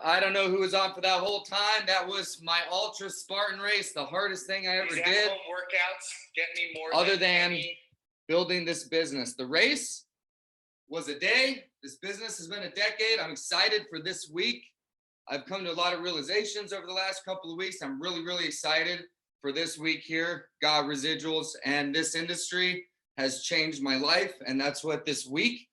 I don't know who was on for that whole time. That was my Ultra Spartan race, the hardest thing I ever did. Home workouts get me more other than building this business. The race was a day. This business has been a decade. I'm excited for this week. I've come to a lot of realizations over the last couple of weeks. I'm really, really excited for this week here. God, residuals and this industry has changed my life. And that's what this week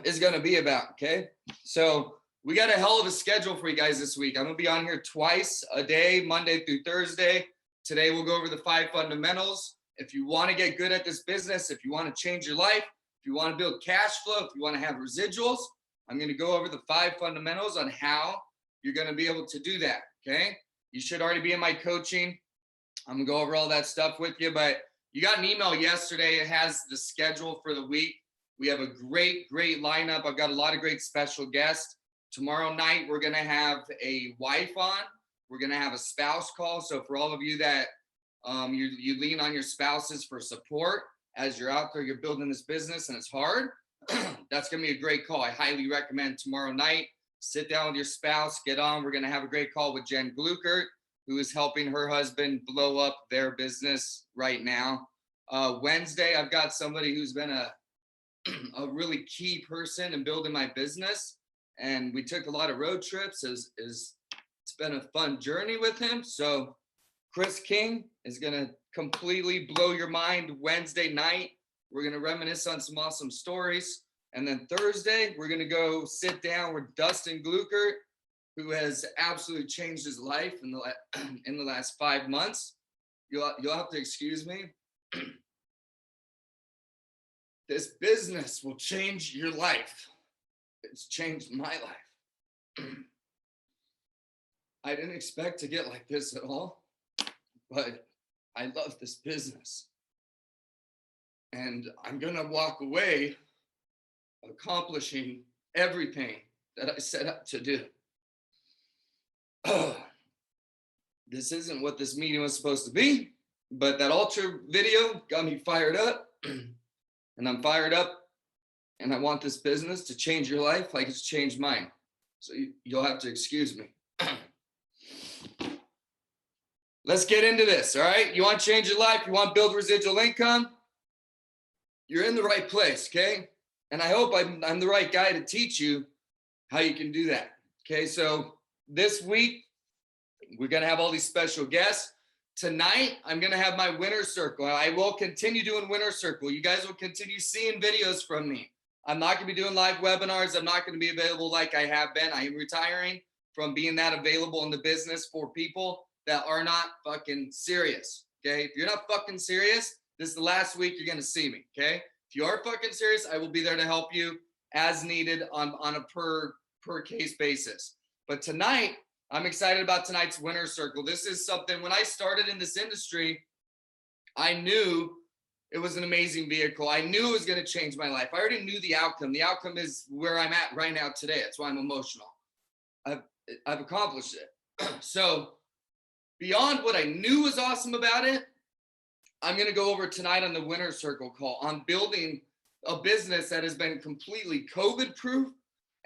is going to be about. Okay. So we got a hell of a schedule for you guys this week. I'm going to be on here twice a day, Monday through Thursday. Today, we'll go over the 5 fundamentals. If you want to get good at this business, if you want to change your life, if you want to build cash flow, if you want to have residuals, I'm going to go over the 5 fundamentals on how you're going to be able to do that. Okay. You should already be in my coaching. I'm going to go over all that stuff with you, but you got an email yesterday. It has the schedule for the week. We have a great, great lineup. I've got a lot of great special guests. Tomorrow night, we're going to have a wife on. We're going to have a spouse call. So for all of you that you lean on your spouses for support as you're out there, you're building this business and it's hard, that's going to be a great call. I highly recommend tomorrow night. Sit down with your spouse, get on. We're going to have a great call with Jen Glukert, who is helping her husband blow up their business right now. Wednesday, I've got somebody who's been a really key person in building my business. And we took a lot of road trips. It's been a fun journey with him. So Chris King is going to completely blow your mind Wednesday night. We're going to reminisce on some awesome stories. And then Thursday, we're going to go sit down with Dustin Glukert, who has absolutely changed his life in the last 5 months. You'll have to excuse me. This business will change your life. It's changed my life. I didn't expect to get like this at all, but I love this business. And I'm going to walk away accomplishing everything that I set out to do. This isn't what this meeting was supposed to be, but that Ultra video got me fired up, and I'm fired up. And I want this business to change your life like it's changed mine. So you'll have to excuse me. Let's get into this, all right? You want to change your life? You want to build residual income? You're in the right place, okay? And I hope I'm the right guy to teach you how you can do that, okay? So this week, we're going to have all these special guests. Tonight, I'm going to have my winner circle. I will continue doing winner circle. You guys will continue seeing videos from me. I'm not going to be doing live webinars. I'm not going to be available like I have been. I am retiring from being that available in the business for people that are not fucking serious, okay? If you're not fucking serious, this is the last week you're going to see me, okay? If you are fucking serious, I will be there to help you as needed on a per case basis. But tonight, I'm excited about tonight's winner circle. This is something, when I started in this industry, I knew it was an amazing vehicle. I knew it was going to change my life. I already knew the outcome. The outcome is where I'm at right now today. That's why I'm emotional. I've accomplished it. So beyond what I knew was awesome about it, I'm going to go over tonight on the winner circle call on building a business that has been completely COVID proof.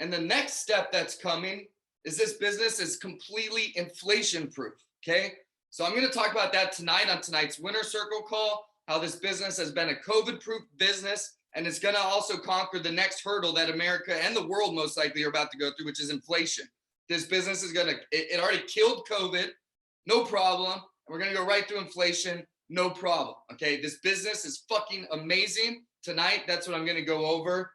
And the next step that's coming is this business is completely inflation proof. Okay. So I'm going to talk about that tonight on tonight's winner circle call, how this business has been a COVID proof business. And it's going to also conquer the next hurdle that America and the world most likely are about to go through, which is inflation. This business is going to, it already killed COVID, no problem. And we're going to go right through inflation, no problem. Okay. This business is fucking amazing. Tonight, that's what I'm going to go over.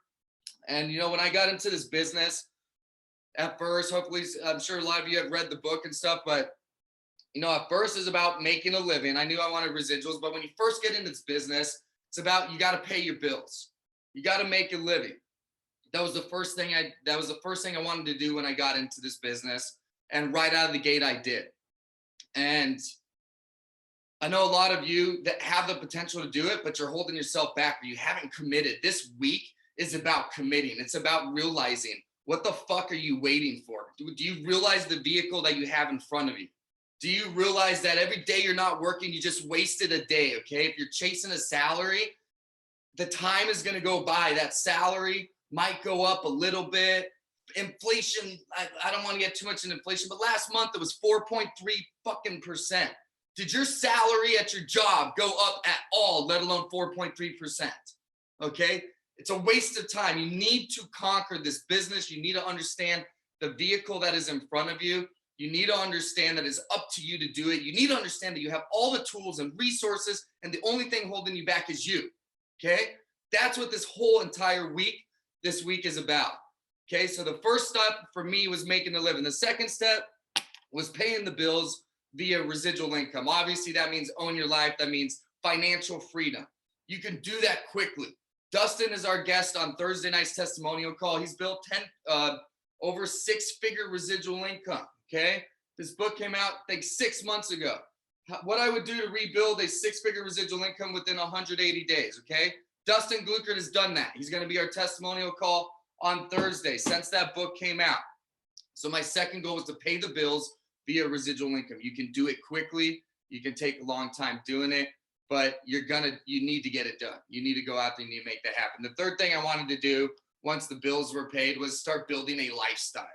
And, you know, when I got into this business at first, hopefully, I'm sure a lot of you have read the book and stuff, but, you know, at first it's about making a living. I knew I wanted residuals, but when you first get into this business, it's about, you got to pay your bills. You got to make a living. That was the first thing I wanted to do when I got into this business. And right out of the gate, I did. And I know a lot of you that have the potential to do it, but you're holding yourself back, or you haven't committed. This week is about committing. It's about realizing, what the fuck are you waiting for? Do you realize the vehicle that you have in front of you? Do you realize that every day you're not working, you just wasted a day, okay? If you're chasing a salary, the time is going to go by. That salary might go up a little bit. inflation, I don't want to get too much in inflation, but last month it was 4.3%. Did your salary at your job go up at all, let alone 4.3%? Okay, it's a waste of time. You need to conquer this business. You need to understand the vehicle that is in front of you. You need to understand that it's up to you to do it. You need to understand that you have all the tools and resources, and the only thing holding you back is you. Okay, that's what this whole entire this week is about. Okay, so the first step for me was making a living. The second step was paying the bills via residual income. Obviously, that means own your life. That means financial freedom. You can do that quickly. Dustin is our guest on Thursday night's testimonial call. He's built over 6-figure residual income. Okay, this book came out, I think, 6 months ago. What I would do to rebuild a 6-figure residual income within 180 days. Okay, Dustin Gluckert has done that. He's going to be our testimonial call on Thursday since that book came out. So my second goal was to pay the bills via residual income. You can do it quickly. You can take a long time doing it, but you need to get it done. You need to go out there and you need to make that happen. The third thing I wanted to do once the bills were paid was start building a lifestyle.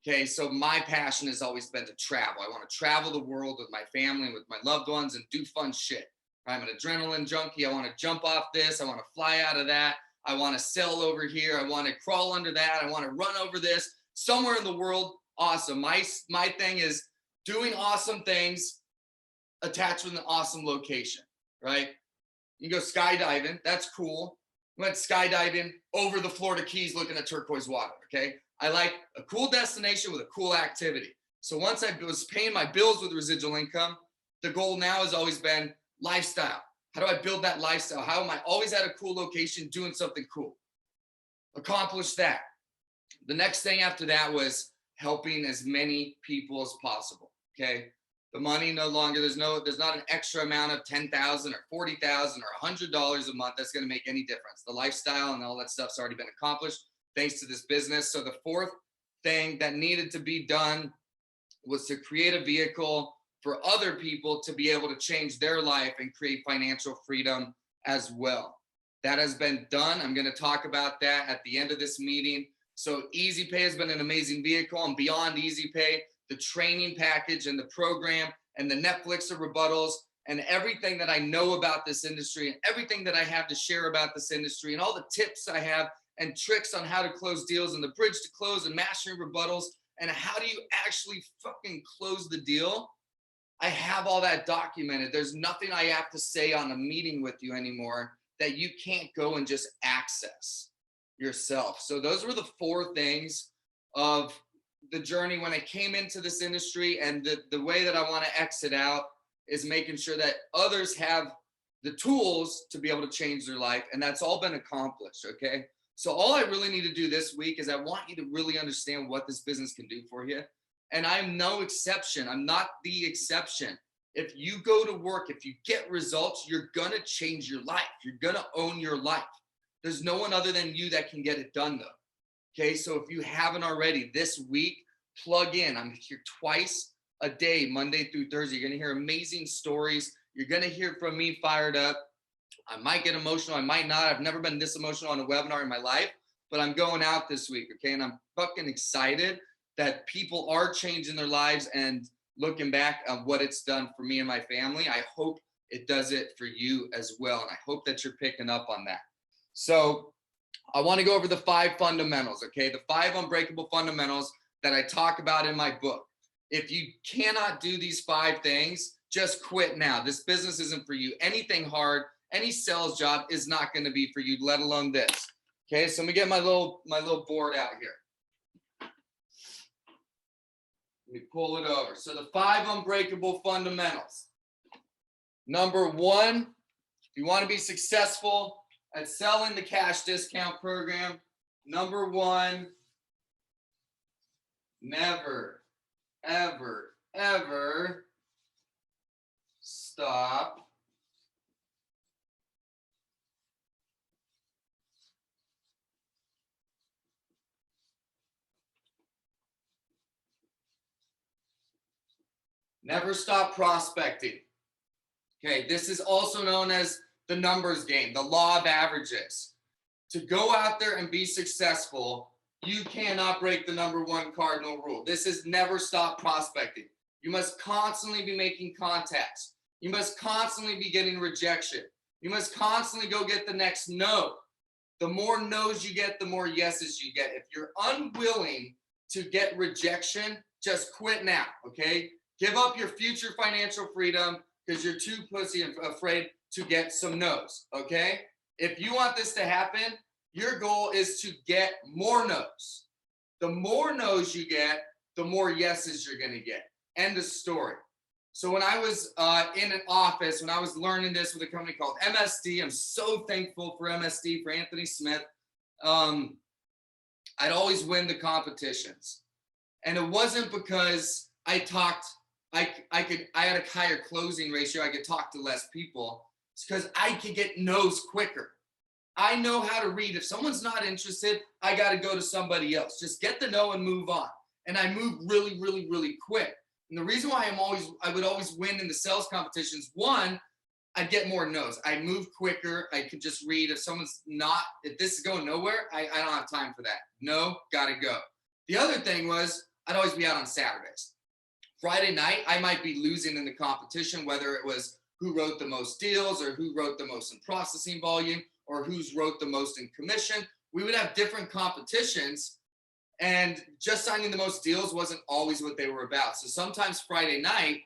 Okay, so my passion has always been to travel. I want to travel the world with my family and with my loved ones and do fun shit. I'm an adrenaline junkie. I want to jump off this. I want to fly out of that. I want to sail over here. I want to crawl under that. I want to run over this. Somewhere in the world, awesome. My thing is doing awesome things attached with an awesome location, right? You go skydiving. That's cool. Went skydiving over the Florida Keys looking at turquoise water, okay? I like a cool destination with a cool activity. So once I was paying my bills with residual income, the goal now has always been lifestyle. How do I build that lifestyle? How am I always at a cool location doing something cool? Accomplish that. The next thing after that was helping as many people as possible. Okay. The money no longer, there's not an extra amount of $10,000 or $40,000 or $100 a month that's going to make any difference. The lifestyle and all that stuff's already been accomplished thanks to this business. So the fourth thing that needed to be done was to create a vehicle for other people to be able to change their life and create financial freedom as well. That has been done. I'm going to talk about that at the end of this meeting. So Easy Pay has been an amazing vehicle, and beyond Easy Pay, the training package and the program and the Netflix of rebuttals and everything that I know about this industry and everything that I have to share about this industry and all the tips I have and tricks on how to close deals and the bridge to close and mastering rebuttals and how do you actually fucking close the deal. I have all that documented. There's nothing I have to say on a meeting with you anymore that you can't go and just access yourself. So those were the 4 things of the journey when I came into this industry, and the way that I want to exit out is making sure that others have the tools to be able to change their life. And that's all been accomplished. Okay. So all I really need to do this week is I want you to really understand what this business can do for you. And I'm no exception. I'm not the exception. If you go to work, if you get results, you're going to change your life. You're going to own your life. There's no one other than you that can get it done though. Okay. So if you haven't already this week, plug in. I'm here twice a day, Monday through Thursday. You're going to hear amazing stories. You're going to hear from me fired up. I might get emotional. I might not. I've never been this emotional on a webinar in my life, but I'm going out this week. Okay. And I'm fucking excited that people are changing their lives and looking back on what it's done for me and my family. I hope it does it for you as well. And I hope that you're picking up on that. So I want to go over the 5 fundamentals. Okay. The 5 unbreakable fundamentals that I talk about in my book. If you cannot do these 5 things, just quit now. This business isn't for you. Anything hard, any sales job is not going to be for you, let alone this. Okay, so let me get my little board out here. Let me pull it over. So the 5 unbreakable fundamentals. Number 1, if you want to be successful at selling the cash discount program, number 1, never, ever, ever stop prospecting. Okay, this is also known as the numbers game, the law of averages. To go out there and be successful, you cannot break the number one cardinal rule. This is never stop prospecting. You must constantly be making contacts. You must constantly be getting rejection. You must constantly go get the next no. The more no's you get, the more yeses you get. If you're unwilling to get rejection, just quit now, okay? Give up your future financial freedom because you're too pussy and afraid to get some no's, okay? If you want this to happen, your goal is to get more no's. The more no's you get, the more yeses you're gonna get. End of story. So when I was in an office, when I was learning this with a company called MSD, I'm so thankful for MSD, for Anthony Smith. I'd always win the competitions. And it wasn't because I had a higher closing ratio, I could talk to less people. It's because I could get no's quicker. I know how to read. If someone's not interested, I got to go to somebody else. Just get the no and move on. And I move really, really, really quick. And the reason why I would always win in the sales competitions, one, I'd get more no's. I move quicker. I could just read. If this is going nowhere, I don't have time for that. No, gotta go. The other thing was I'd always be out on Saturdays. Friday night, I might be losing in the competition, whether it was who wrote the most deals or who wrote the most in processing volume or who's wrote the most in commission. We would have different competitions. And just signing the most deals wasn't always what they were about. So sometimes Friday night,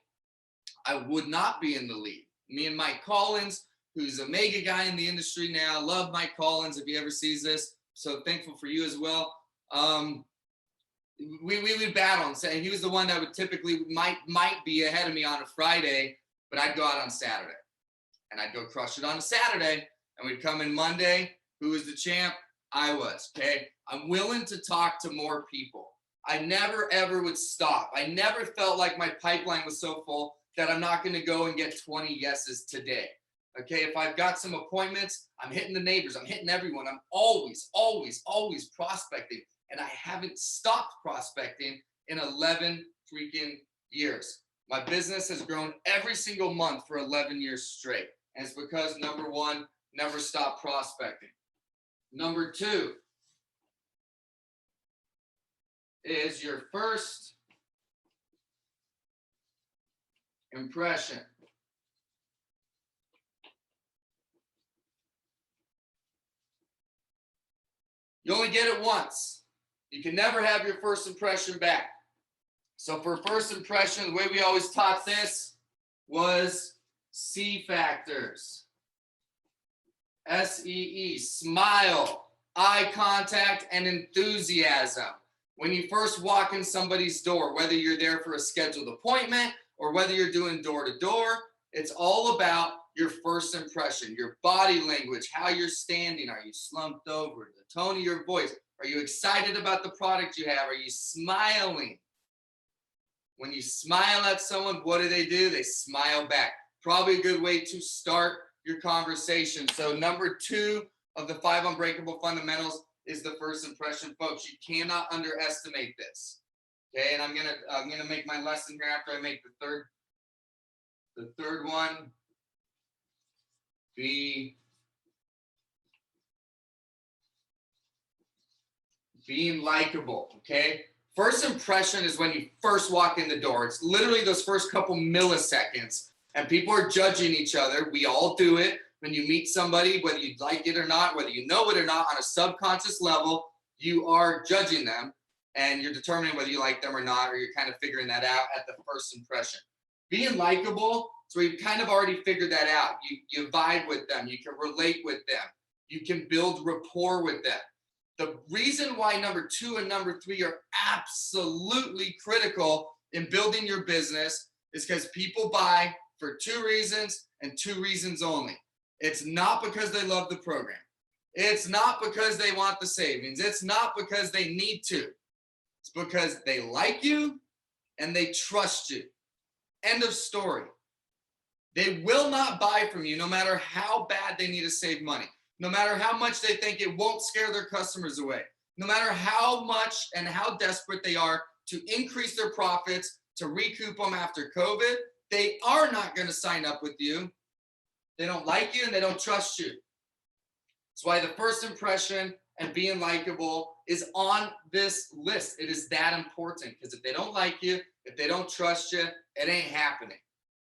I would not be in the lead. Me and Mike Collins, who's a mega guy in the industry now, love Mike Collins if he ever sees this. So thankful for you as well. We would battle and say he was the one that would typically might be ahead of me on a Friday, but I'd go out on Saturday. And I'd go crush it on a Saturday. And we'd come in Monday. Who was the champ? I was, okay? I'm willing to talk to more people. I never, ever would stop. I never felt like my pipeline was so full that I'm not going to go and get 20 yeses today, okay? If I've got some appointments, I'm hitting the neighbors. I'm hitting everyone. I'm always, always, always prospecting. And I haven't stopped prospecting in 11 freaking years. My business has grown every single month for 11 years straight. And it's because, number one, never stop prospecting. Number two is your first impression. You only get it once. You can never have your first impression back. So for first impression, the way we always taught this was C factors. S-E-E, smile, eye contact, and enthusiasm. When you first walk in somebody's door, whether you're there for a scheduled appointment or whether you're doing door-to-door, it's all about your first impression, your body language, how you're standing. Are you slumped over? The tone of your voice. Are you excited about the product you have? Are you smiling? When you smile at someone, what do? They smile back. Probably a good way to start your conversation. So number 2 of the 5 unbreakable fundamentals is the first impression, folks. You cannot underestimate this. Okay, and I'm gonna make my lesson here after I make the third one. Be being likable. Okay, first impression is when you first walk in the door. It's literally those first couple milliseconds. And people are judging each other. We all do it. When you meet somebody, whether you like it or not, whether you know it or not, on a subconscious level, you are judging them and you're determining whether you like them or not, or you're kind of figuring that out at the first impression. Being likable, so we've kind of already figured that out. You vibe with them. You can relate with them. You can build rapport with them. The reason why number 2 and number 3 are absolutely critical in building your business is because people buy for 2 reasons and 2 reasons only. It's not because they love the program. It's not because they want the savings. It's not because they need to. It's because they like you and they trust you. End of story. They will not buy from you no matter how bad they need to save money, no matter how much they think it won't scare their customers away, no matter how much and how desperate they are to increase their profits, to recoup them after COVID. They are not going to sign up with you. They don't like you and they don't trust you. That's why the first impression and being likable is on this list. It is that important because if they don't like you, if they don't trust you, it ain't happening.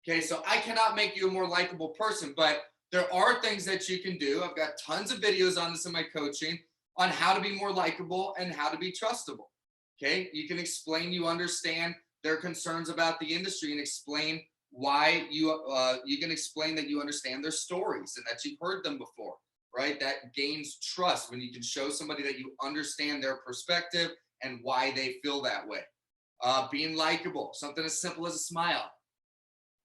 Okay, so I cannot make you a more likable person, but there are things that you can do. I've got tons of videos on this in my coaching on how to be more likable and how to be trustable. Okay, you can explain, you understand their concerns about the industry and explain why you can explain that you understand their stories and that you've heard them before, right? That gains trust when you can show somebody that you understand their perspective and why they feel that way. Being likable, something as simple as a smile,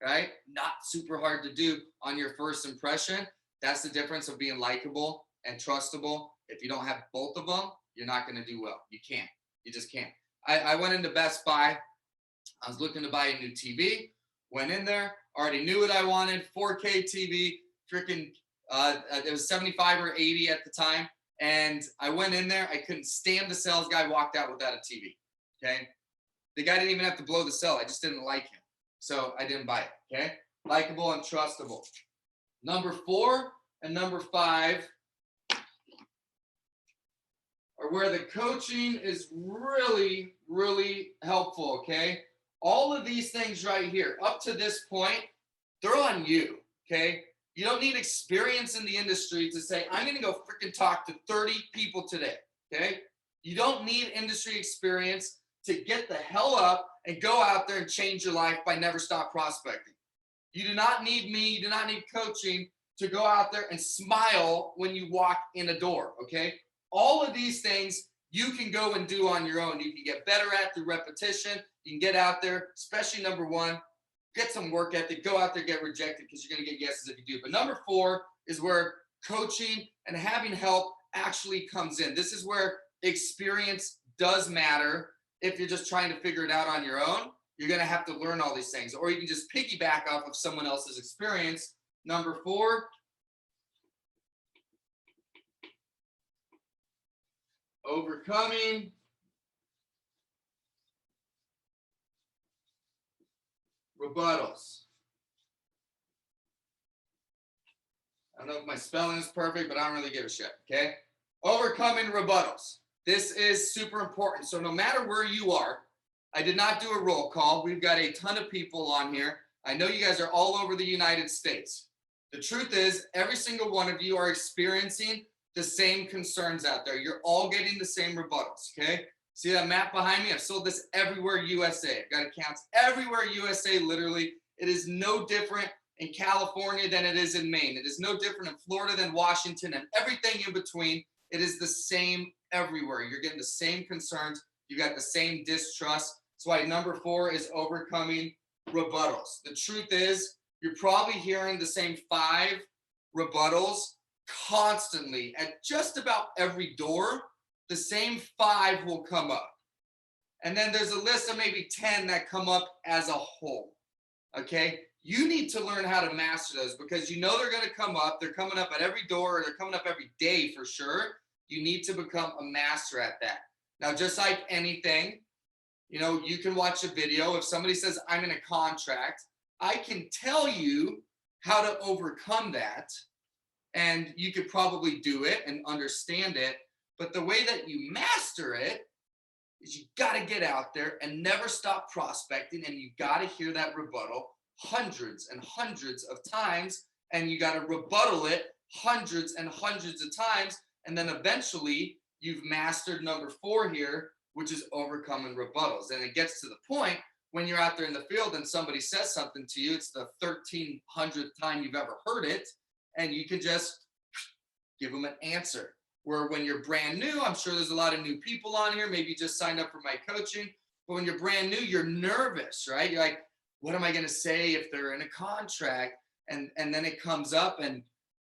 right? Not super hard to do on your first impression. That's the difference of being likable and trustable. If you don't have both of them, you're not going to do well. You can't. You just can't. I went into Best Buy. I was looking to buy a new TV. Went in there, already knew what I wanted. 4K TV, freaking, it was 75 or 80 at the time. And I went in there. I couldn't stand the sales guy. Walked out without a TV. Okay. The guy didn't even have to blow the sell. I just didn't like him. So I didn't buy it. Okay. Likeable and trustable. Number 4 and number 5 are where the coaching is really, really helpful. Okay. All of these things right here, up to this point, they're on you. Okay. You don't need experience in the industry to say, I'm going to go freaking talk to 30 people today. Okay. You don't need industry experience to get the hell up and go out there and change your life by never stop prospecting. You do not need me. You do not need coaching to go out there and smile when you walk in a door. Okay. All of these things you can go and do on your own. You can get better at through repetition. You can get out there, especially number 1, get some work ethic, go out there, get rejected because you're going to get yeses if you do. But number 4 is where coaching and having help actually comes in. This is where experience does matter. If you're just trying to figure it out on your own, you're going to have to learn all these things, or you can just piggyback off of someone else's experience. Number 4, overcoming rebuttals. I don't know if my spelling is perfect, but I don't really give a shit, okay? Overcoming rebuttals. This is super important. So no matter where you are, I did not do a roll call. We've got a ton of people on here. I know you guys are all over the United States. The truth is, every single one of you are experiencing the same concerns out there. You're all getting the same rebuttals, okay? See that map behind me? I've sold this everywhere USA. I've got accounts everywhere USA, literally. It is no different in California than it is in Maine. It is no different in Florida than Washington and everything in between. It is the same everywhere. You're getting the same concerns. You got the same distrust. That's why number 4 is overcoming rebuttals. The truth is, you're probably hearing the same 5 rebuttals constantly at just about every door. The same 5 will come up. And then there's a list of maybe 10 that come up as a whole. Okay. You need to learn how to master those because you know they're going to come up. They're coming up at every door, or they're coming up every day for sure. You need to become a master at that. Now, just like anything, you know, you can watch a video. If somebody says, I'm in a contract, I can tell you how to overcome that. And you could probably do it and understand it. But the way that you master it is you got to get out there and never stop prospecting. And you got to hear that rebuttal hundreds and hundreds of times. And you got to rebuttal it hundreds and hundreds of times. And then eventually you've mastered number 4 here, which is overcoming rebuttals. And it gets to the point when you're out there in the field and somebody says something to you, it's the 1300th time you've ever heard it. And you can just give them an answer. Where when you're brand new, I'm sure there's a lot of new people on here. Maybe you just signed up for my coaching. But when you're brand new, you're nervous, right? You're like, what am I going to say if they're in a contract? And then it comes up and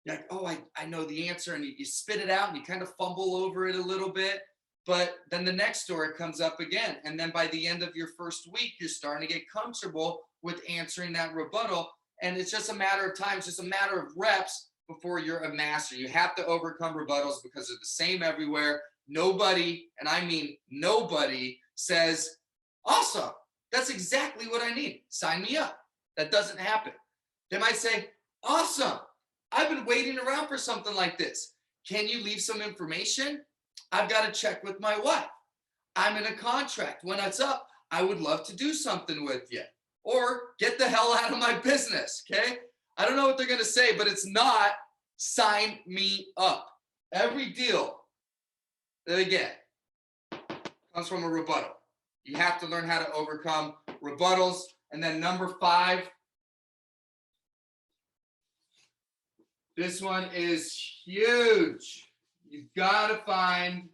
you're like, oh, I know the answer. And you spit it out and you kind of fumble over it a little bit. But then the next story comes up again. And then by the end of your first week, you're starting to get comfortable with answering that rebuttal. And it's just a matter of time. It's just a matter of reps before you're a master. You have to overcome rebuttals because they're the same everywhere. Nobody, and I mean nobody, says, awesome, that's exactly what I need. Sign me up. That doesn't happen. They might say, awesome, I've been waiting around for something like this. Can you leave some information? I've got to check with my wife. I'm in a contract. When it's up, I would love to do something with you. Or get the hell out of my business, okay? I don't know what they're going to say, but it's not sign me up. Every deal that they get comes from a rebuttal. You have to learn how to overcome rebuttals. And then number 5, this one is huge. You've got to find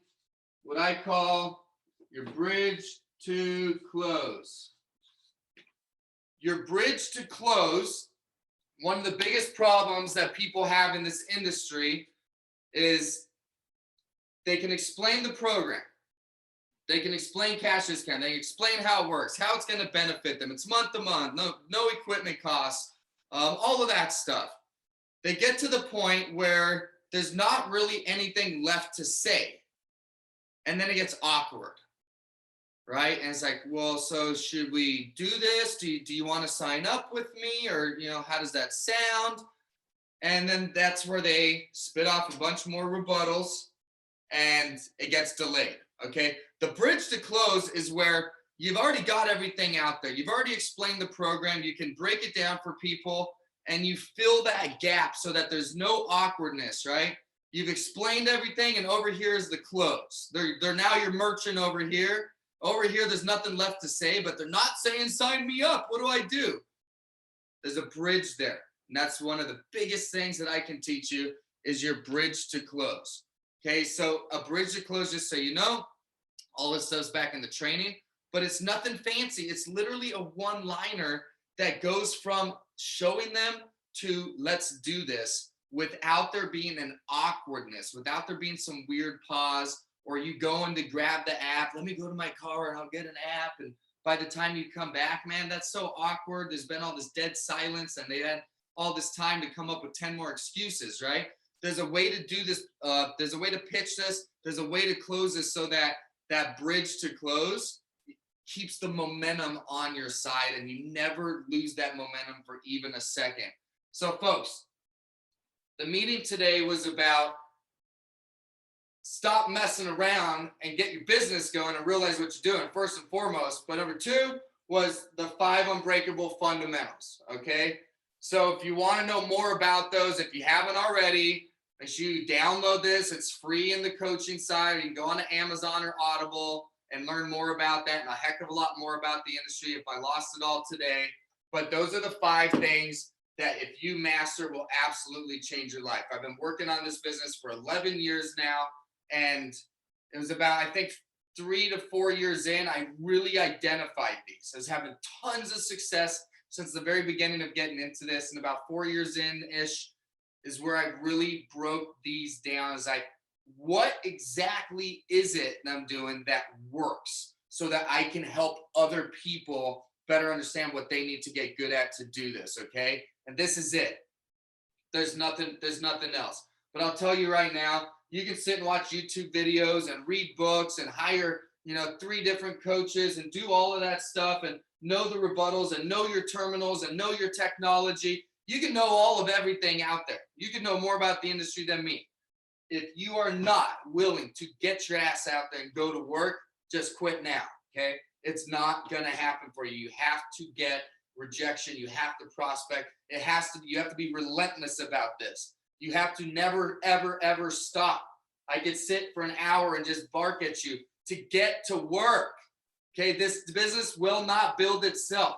what I call your bridge to close. Your bridge to close, one of the biggest problems that people have in this industry is they can explain the program. They can explain cash discount. They can explain how it works, how it's going to benefit them. It's month to month, no equipment costs, all of that stuff. They get to the point where there's not really anything left to say. And then it gets awkward, right? And it's like, well, so should we do this? Do you want to sign up with me? Or, how does that sound? And then that's where they spit off a bunch more rebuttals and it gets delayed, okay? The bridge to close is where you've already got everything out there. You've already explained the program. You can break it down for people and you fill that gap so that there's no awkwardness, right? You've explained everything and over here is the close. They're now your merchant over here. Over here, there's nothing left to say, but they're not saying, sign me up. What do I do? There's a bridge there. And that's one of the biggest things that I can teach you is your bridge to close. Okay, so a bridge to close, just so you know, all this stuff's back in the training, but it's nothing fancy. It's literally a one-liner that goes from showing them to let's do this without there being an awkwardness, without there being some weird pause, or you going to grab the app, let me go to my car and I'll get an app. And by the time you come back, man, that's so awkward. There's been all this dead silence and they had all this time to come up with 10 more excuses, right? There's a way to do this. There's a way to pitch this. There's a way to close this so that that bridge to close keeps the momentum on your side and you never lose that momentum for even a second. So folks, the meeting today was about stop messing around and get your business going and realize what you're doing first and foremost. But number 2 was the 5 unbreakable fundamentals. Okay. So if you want to know more about those, if you haven't already, make sure you download this. It's free in the coaching side. You can go on to Amazon or Audible and learn more about that and a heck of a lot more about the industry if I lost it all today. But those are the 5 things that if you master will absolutely change your life. I've been working on this business for 11 years now. And it was about, I think, 3 to 4 years in, I really identified these as having tons of success since the very beginning of getting into this. And about 4 years in-ish is where I really broke these down. Is like, what exactly is it that I'm doing that works so that I can help other people better understand what they need to get good at to do this, okay? And this is it. There's nothing else. But I'll tell you right now, you can sit and watch YouTube videos and read books and hire, 3 different coaches and do all of that stuff and know the rebuttals and know your terminals and know your technology. You can know all of everything out there. You can know more about the industry than me. If you are not willing to get your ass out there and go to work, just quit now, okay? It's not going to happen for you. You have to get rejection. You have to prospect. You have to be relentless about this. You have to never, ever, ever stop. I could sit for an hour and just bark at you to get to work. Okay, this business will not build itself.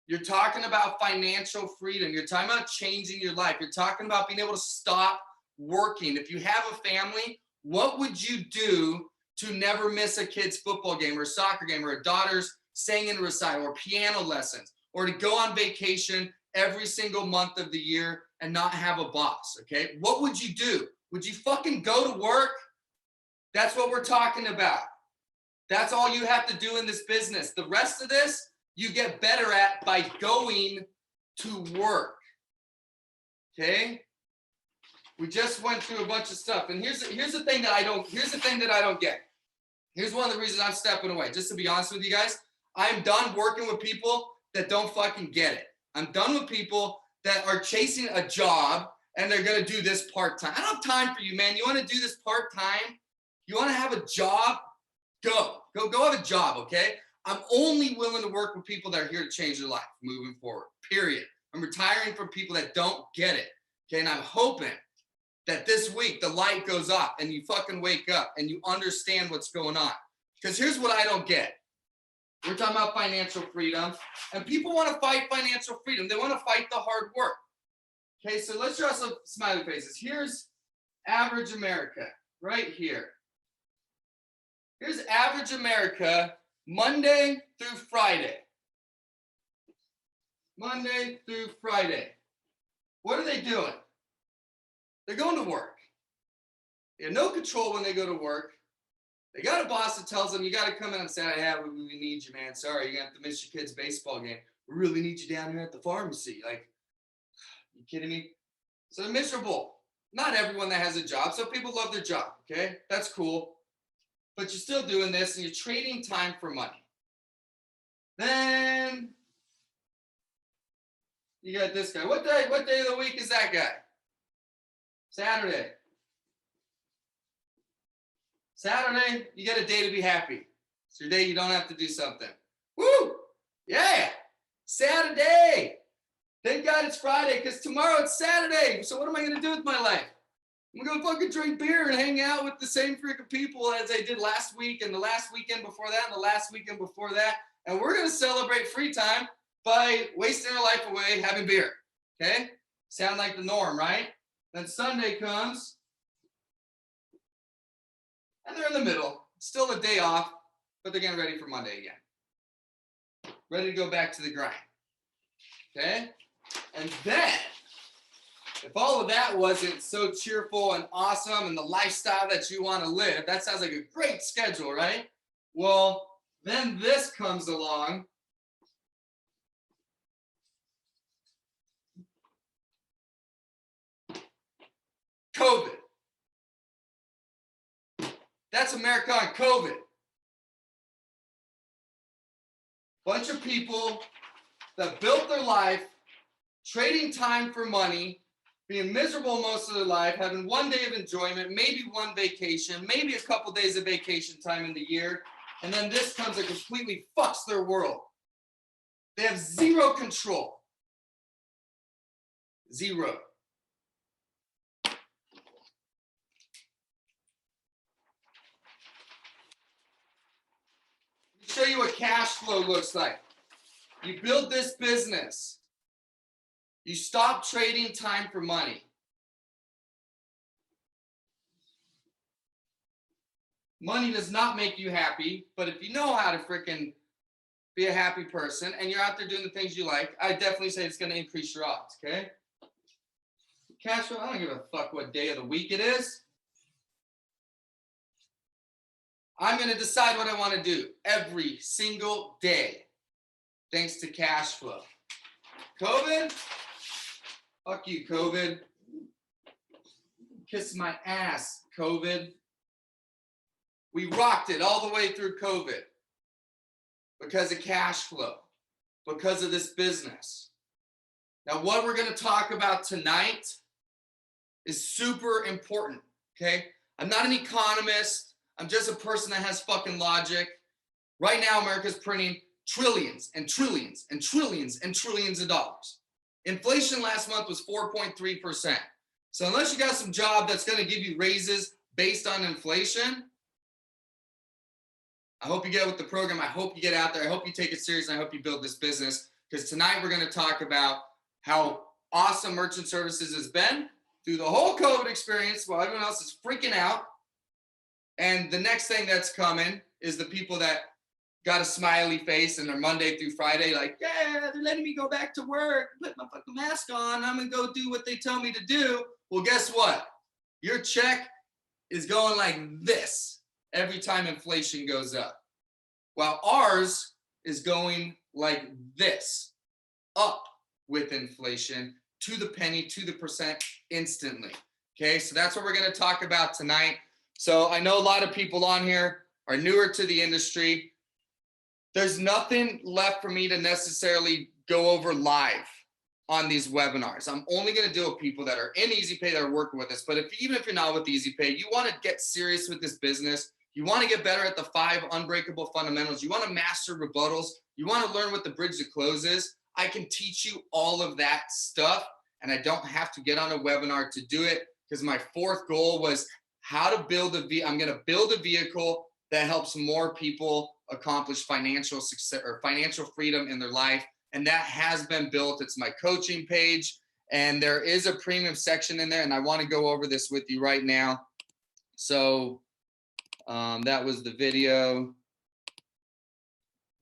You're talking about financial freedom. You're talking about changing your life. You're talking about being able to stop working. If you have a family, what would you do to never miss a kid's football game or soccer game or a daughter's singing recital or piano lessons, or to go on vacation every single month of the year and not have a boss, okay? What would you do? Would you fucking go to work? That's what we're talking about. That's all you have to do in this business. The rest of this, you get better at by going to work, okay? We just went through a bunch of stuff, and here's the thing that I don't get. Here's one of the reasons I'm stepping away. Just to be honest with you guys, I'm done working with people that don't fucking get it. I'm done with people that are chasing a job and they're going to do this part-time. I don't have time for you, man. You want to do this part-time? You want to have a job? Go have a job, okay? I'm only willing to work with people that are here to change their life moving forward, period. I'm retiring from people that don't get it, okay? And I'm hoping that this week the light goes off and you fucking wake up and you understand what's going on. Because here's what I don't get. We're talking about financial freedom, and people want to fight financial freedom. They want to fight the hard work. Okay, so let's draw some smiley faces. Here's average America right here. Here's average America Monday through Friday. Monday through Friday. What are they doing? They're going to work. They have no control when they go to work. They got a boss that tells them, you got to come in on Saturday. Yeah, we really need you, man. Sorry, you're going to have to miss your kid's baseball game. We really need you down here at the pharmacy. Like, you kidding me? So they're miserable. Not everyone that has a job. Some people love their job, okay? That's cool. But you're still doing this, and you're trading time for money. Then you got this guy. What day of the week is that guy? Saturday. Saturday, you get a day to be happy. It's your day you don't have to do something. Woo! Yeah! Saturday! Thank God it's Friday, because tomorrow it's Saturday. So what am I going to do with my life? I'm going to fucking drink beer and hang out with the same freaking people as I did last week and the last weekend before that and the last weekend before that. And we're going to celebrate free time by wasting our life away having beer. Okay? Sound like the norm, right? Then Sunday comes, and they're in the middle. Still a day off, but they're getting ready for Monday again. Ready to go back to the grind. Okay? And then, if all of that wasn't so cheerful and awesome and the lifestyle that you want to live, that sounds like a great schedule, right? Well, then this comes along. COVID. That's America on COVID. Bunch of people that built their life, trading time for money, being miserable most of their life, having one day of enjoyment, maybe one vacation, maybe a couple days of vacation time in the year, and then this comes and completely fucks their world. They have zero control. Zero. Show you what cash flow looks like. You build this business. You stop trading time for money. Money does not make you happy, but if you know how to freaking be a happy person and you're out there doing the things you like, I definitely say it's going to increase your odds, okay? Cash flow, I don't give a fuck what day of the week it is. I'm going to decide what I want to do every single day, thanks to cash flow. COVID? Fuck you, COVID. Kiss my ass, COVID. We rocked it all the way through COVID because of cash flow, because of this business. Now, what we're going to talk about tonight is super important, okay? I'm not an economist. I'm just a person that has fucking logic. Right now, America's printing trillions and trillions and trillions and trillions of dollars. Inflation last month was 4.3%. So unless you got some job that's going to give you raises based on inflation, I hope you get with the program. I hope you get out there. I hope you take it serious. And I hope you build this business, because tonight we're going to talk about how awesome Merchant Services has been through the whole COVID experience while everyone else is freaking out. And the next thing that's coming is the people that got a smiley face and they're Monday through Friday, like, yeah, they're letting me go back to work, put my fucking mask on, I'm gonna go do what they tell me to do. Well, guess what? Your check is going like this every time inflation goes up, while ours is going like this, up with inflation to the penny, to the percent instantly. Okay, so that's what we're gonna talk about tonight. So I know a lot of people on here are newer to the industry. There's nothing left for me to necessarily go over live on these webinars. I'm only going to deal with people that are in Easy Pay that are working with us. But even if you're not with Easy Pay, you want to get serious with this business. You want to get better at the 5 unbreakable fundamentals. You want to master rebuttals. You want to learn what the bridge to close is. I can teach you all of that stuff, and I don't have to get on a webinar to do it, because my 4th goal was how to build I'm going to build a vehicle that helps more people accomplish financial success or financial freedom in their life. And that has been built. It's my coaching page, and there is a premium section in there, and I want to go over this with you right now. So that was the video.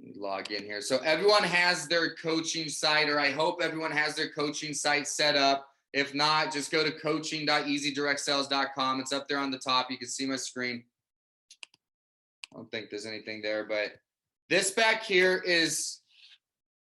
Let me log in here. So everyone has their coaching site, or I hope everyone has their coaching site set up. If not, just go to coaching.easydirectsales.com. It's up there on the top. You can see my screen. I don't think there's anything there, but this back here is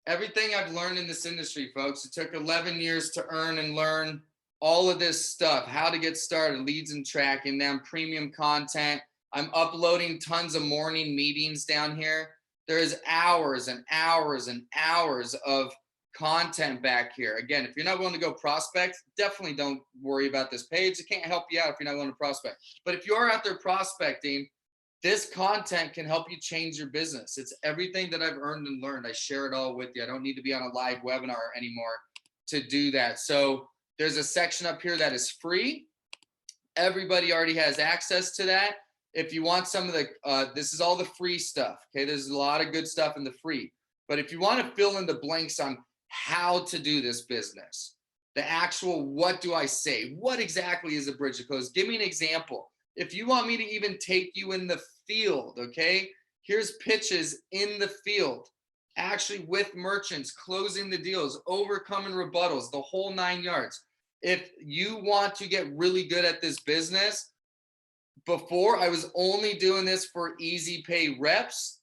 everything I've learned in this industry, folks. It took 11 years to earn and learn all of this stuff, how to get started, leads and tracking them, premium content. I'm uploading tons of morning meetings down here. There's hours and hours and hours of content back here. Again, if you're not willing to go prospect, definitely don't worry about this page. It can't help you out if you're not willing to prospect. But if you are out there prospecting, this content can help you change your business. It's everything that I've earned and learned. I share it all with you. I don't need to be on a live webinar anymore to do that. So there's a section up here that is free. Everybody already has access to that. If you want some of the, this is all the free stuff. Okay, there's a lot of good stuff in the free. But if you want to fill in the blanks on how to do this business, the actual, what do I say? What exactly is a bridge to close? Give me an example. If you want me to even take you in the field, okay, here's pitches in the field, actually with merchants, closing the deals, overcoming rebuttals, the whole 9 yards. If you want to get really good at this business, before I was only doing this for Easy Pay reps,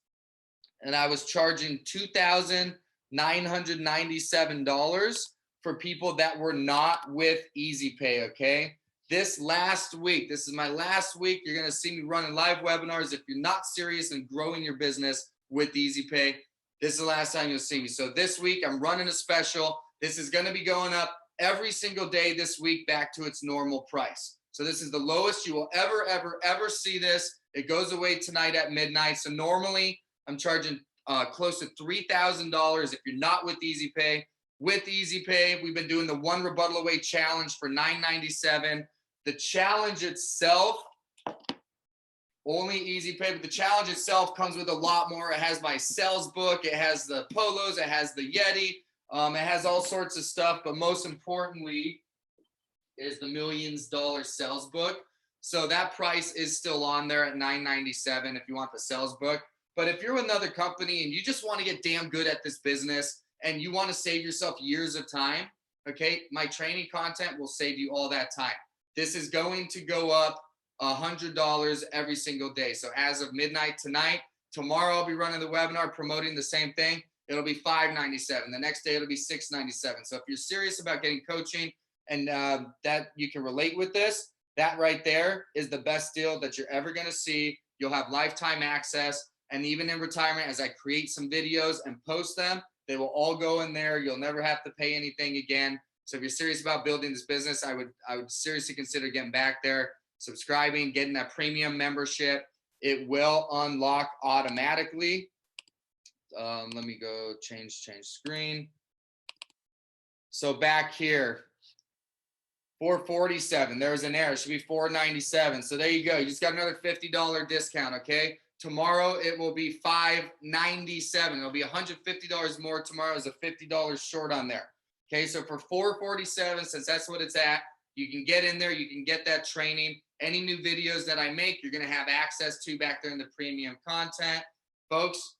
and I was charging $2,997 for people that were not with Easy Pay, okay? This last week, this is my last week, you're gonna see me running live webinars. If you're not serious in growing your business with Easy Pay, this is the last time you'll see me. So this week, I'm running a special. This is gonna be going up every single day this week back to its normal price. So this is the lowest you will ever see this. It goes away tonight at midnight. So normally I'm charging close to $3,000 if you're not with Easy Pay. With Easy Pay, we've been doing the 1 rebuttal away challenge for $997. The challenge itself, only Easy Pay, but the challenge itself comes with a lot more. It has my sales book, it has the polos, it has the Yeti, it has all sorts of stuff, but most importantly is the $millions sales book. So that price is still on there at $997 if you want the sales book. But if you're with another company and you just want to get damn good at this business and you want to save yourself years of time, okay, my training content will save you all that time. This is going to go up $100 every single day. So as of midnight tonight, tomorrow I'll be running the webinar promoting the same thing. It'll be $597. The next day it'll be $697. So if you're serious about getting coaching and that you can relate with this, that right there is the best deal that you're ever going to see. You'll have lifetime access. And even in retirement, as I create some videos and post them, they will all go in there. You'll never have to pay anything again. So if you're serious about building this business, I would seriously consider getting back there, subscribing, getting that premium membership. It will unlock automatically. Let me go change screen. So back here, 447. There's an error. It should be 497. So there you go. You just got another $50 discount. Okay. Tomorrow it will be $597. It'll be $150 more tomorrow. Is a $50 short on there. Okay. So for 447, since that's what it's at, you can get in there. You can get that training. Any new videos that I make, you're going to have access to back there in the premium content. Folks,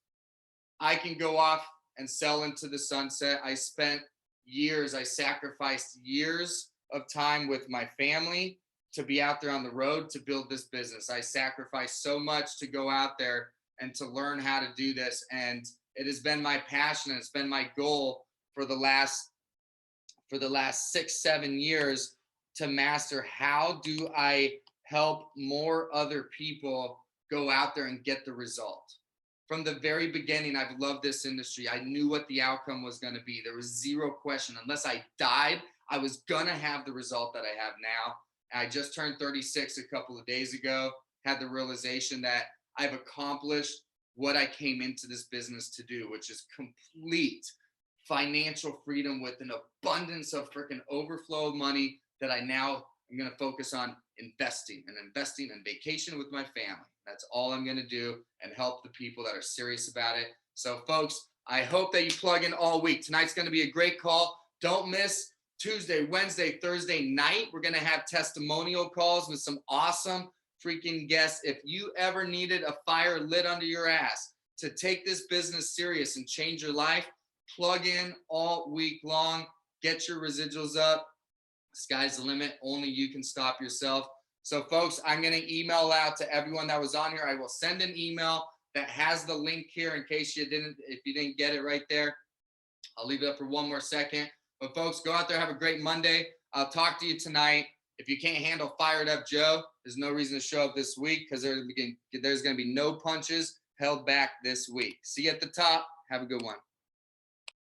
I can go off and sell into the sunset. I spent years, I sacrificed years of time with my family to be out there on the road to build this business. I sacrificed so much to go out there and to learn how to do this. And it has been my passion. It's been my goal for the last 6-7 years to master how do I help more other people go out there and get the result. From the very beginning, I've loved this industry. I knew what the outcome was going to be. There was zero question. Unless I died, I was going to have the result that I have now. I just turned 36 a couple of days ago, had the realization that I've accomplished what I came into this business to do, which is complete financial freedom with an abundance of freaking overflow of money that I now am going to focus on investing in vacation with my family. That's all I'm going to do and help the people that are serious about it. So folks, I hope that you plug in all week. Tonight's going to be a great call. Don't miss Tuesday, Wednesday, Thursday night. We're going to have testimonial calls with some awesome freaking guests. If you ever needed a fire lit under your ass to take this business serious and change your life, plug in all week long, get your residuals up. Sky's the limit. Only you can stop yourself. So folks, I'm going to email out to everyone that was on here. I will send an email that has the link here in case if you didn't get it right there. I'll leave it up for one more second. But folks, go out there, have a great Monday. I'll talk to you tonight. If you can't handle Fired Up Joe, there's no reason to show up this week because there's going to be no punches held back this week. See you at the top. Have a good one.